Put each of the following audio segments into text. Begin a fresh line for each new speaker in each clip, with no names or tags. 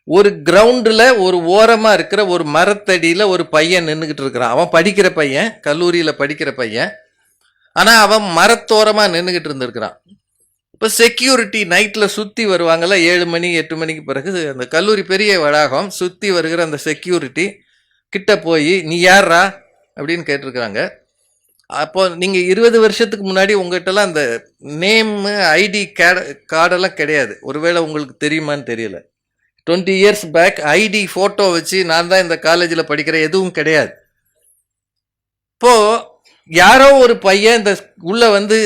ஒரு கிரவுண்டில் ஒரு ஓரமாக இருக்கிற ஒரு மரத்தடியில் ஒரு பையன் நின்றுக்கிட்டு இருக்கிறான். அவன் படிக்கிற பையன், கல்லூரியில் படிக்கிற பையன். ஆனால் அவன் மரத்தோரமாக நின்றுக்கிட்டு இருந்திருக்கிறான். இப்போ செக்யூரிட்டி நைட்டில் சுற்றி வருவாங்கள்ல, 7 மணி 8 மணிக்கு பிறகு அந்த கல்லூரி பெரிய வளாகம், சுற்றி வருகிற அந்த செக்யூரிட்டி கிட்ட போய் நீ யாரா அப்படின்னு கேட்டிருக்கிறாங்க. அப்போ நீங்கள் 20 வருஷத்துக்கு முன்னாடி உங்கள்கிட்டலாம் அந்த நேமு ஐடி கார்டெல்லாம் கிடையாது. ஒருவேளை உங்களுக்கு தெரியுமான்னு தெரியல. 20 இயர்ஸ் பேக் ஐடி ஃபோட்டோ வச்சு நான் தான் இந்த காலேஜில் படிக்கிற எதுவும் கிடையாது. இப்போது யாரோ ஒரு பையன் இந்த உள்ள வந்து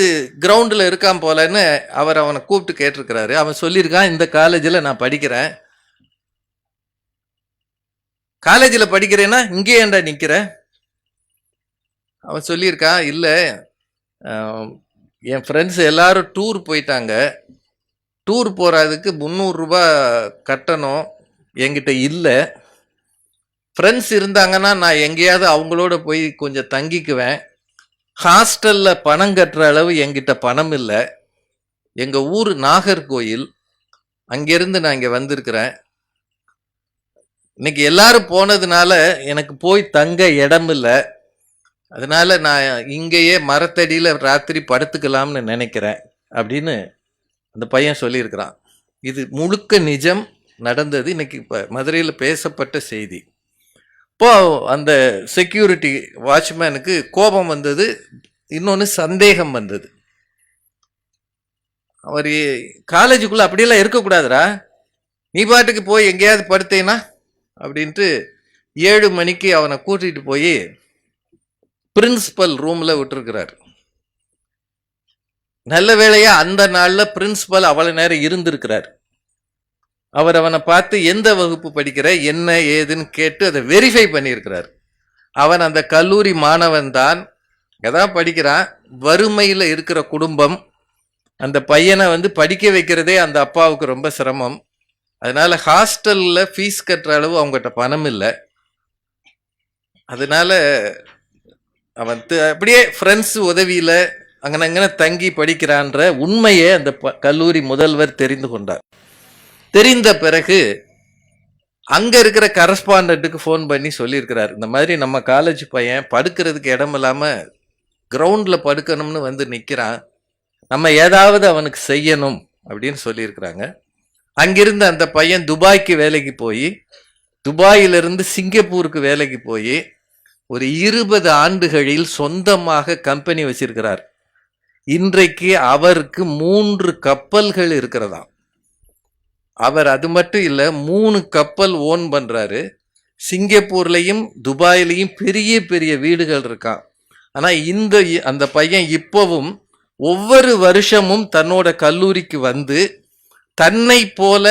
கிரவுண்டில் இருக்கான் போலன்னு அவனை கூப்பிட்டு கேட்டிருக்கிறாரு. அவன் சொல்லியிருக்கான், இந்த காலேஜில் நான் படிக்கிறேன். காலேஜில் படிக்கிறேன்னா இங்கே ஏன்டா நிற்கிறேன்? அவன் சொல்லியிருக்கான், இல்லை என் ஃப்ரெண்ட்ஸ் எல்லாரும் டூர் போயிட்டாங்க. டூர் போகிறதுக்கு 300 ரூபா கட்டணும் என்கிட்ட இல்லை. ஃப்ரெண்ட்ஸ் இருந்தாங்கன்னா நான் எங்கேயாவது அவங்களோட போய் கொஞ்சம் தங்கிக்குவேன். ஹாஸ்டலில் பணம் கட்டுற அளவு என்கிட்ட பணம் இல்லை. எங்கள் ஊர் நாகர்கோயில், அங்கேருந்து நான் இங்கே வந்திருக்கிறேன். இன்னைக்கு எல்லாரும் போனதுனால எனக்கு போய் தங்க இடம் இல்லை. அதனால நான் இங்கேயே மரத்தடியில் ராத்திரி படுத்துக்கலாம்னு நினைக்கிறேன் அப்படின்னு அந்த பையன் சொல்லியிருக்கிறான். இது முழுக்க நிஜம் நடந்தது. இன்னைக்கு இப்போ மதுரையில் பேசப்பட்ட செய்தி. இப்போ அந்த செக்யூரிட்டி வாட்ச்மேனுக்கு கோபம் வந்தது, இன்னொன்று சந்தேகம் வந்தது. அவர் காலேஜுக்குள்ளே அப்படியெல்லாம் இருக்கக்கூடாதுரா, நீ பாட்டுக்கு போய் எங்கேயாவது படுத்தேனா அப்படின்ட்டு 7 மணிக்கு அவனை கூட்டிகிட்டு போய் பிரின்சிபல் ரூமில் விட்டுருக்கிறார். நல்ல வேளையா அந்த நாளில் பிரின்சிபல் அவ்வளோ நேரம் இருந்திருக்கிறார். அவர் அவனை பார்த்து எந்த வகுப்பு படிக்கிற என்ன ஏதுன்னு கேட்டு அதை வெரிஃபை பண்ணியிருக்கிறார். அவன் அந்த கல்லூரி மாணவன் தான், எதான் படிக்கிறான், வறுமையில் இருக்கிற குடும்பம். அந்த பையனை வந்து படிக்க வைக்கிறதே அந்த அப்பாவுக்கு ரொம்ப சிரமம். அதனால ஹாஸ்டலில் ஃபீஸ் கட்டுற அளவு அவங்ககிட்ட பணம் இல்லை. அதனால அவன் அப்படியே ஃப்ரெண்ட்ஸ் உதவியில் அங்கன தங்கி படிக்கிறான்ற உண்மையை அந்த கல்லூரி முதல்வர் தெரிந்து கொண்டார். தெரிந்த பிறகு அங்கே இருக்கிற கரஸ்பாண்டண்ட்டுக்கு ஃபோன் பண்ணி சொல்லியிருக்கிறார், இந்த மாதிரி நம்ம காலேஜ் பையன் படுக்கிறதுக்கு இடம் இல்லாமல் கிரவுண்டில் படுக்கணும்னு வந்து நிற்கிறான், நம்ம ஏதாவது அவனுக்கு செய்யணும் அப்படின்னு சொல்லியிருக்கிறாங்க. அங்கிருந்து அந்த பையன் துபாய்க்கு வேலைக்கு போய், துபாயிலிருந்து சிங்கப்பூருக்கு வேலைக்கு போய் ஒரு 20 ஆண்டுகளில் சொந்தமாக கம்பெனி வச்சிருக்கிறார். இன்றைக்கு அவருக்கு 3 கப்பல்கள் இருக்கிறதாம். அவர் அது மட்டும் இல்லை, 3 கப்பல் ஓன் பண்றாரு. சிங்கப்பூர்லையும் துபாயிலையும் பெரிய பெரிய வீடுகள் இருக்கான். ஆனால் அந்த பையன் இப்போவும் ஒவ்வொரு வருஷமும் தன்னோட கல்லூரிக்கு வந்து தன்னை போல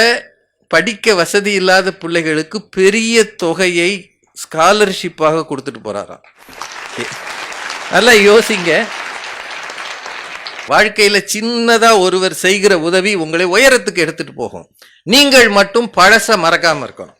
படிக்க வசதி இல்லாத பிள்ளைகளுக்கு பெரிய தொகையை ஸ்காலர்ஷிப்பாக கொடுத்துட்டு போறாராம். நல்லா யோசிங்க, வாழ்க்கையில் சின்னதாக ஒருவர் செய்கிற உதவி உங்களை உயரத்துக்கு எடுத்துட்டு போகும். நீங்கள் மட்டும் பழச மறக்காம இருக்கணும்.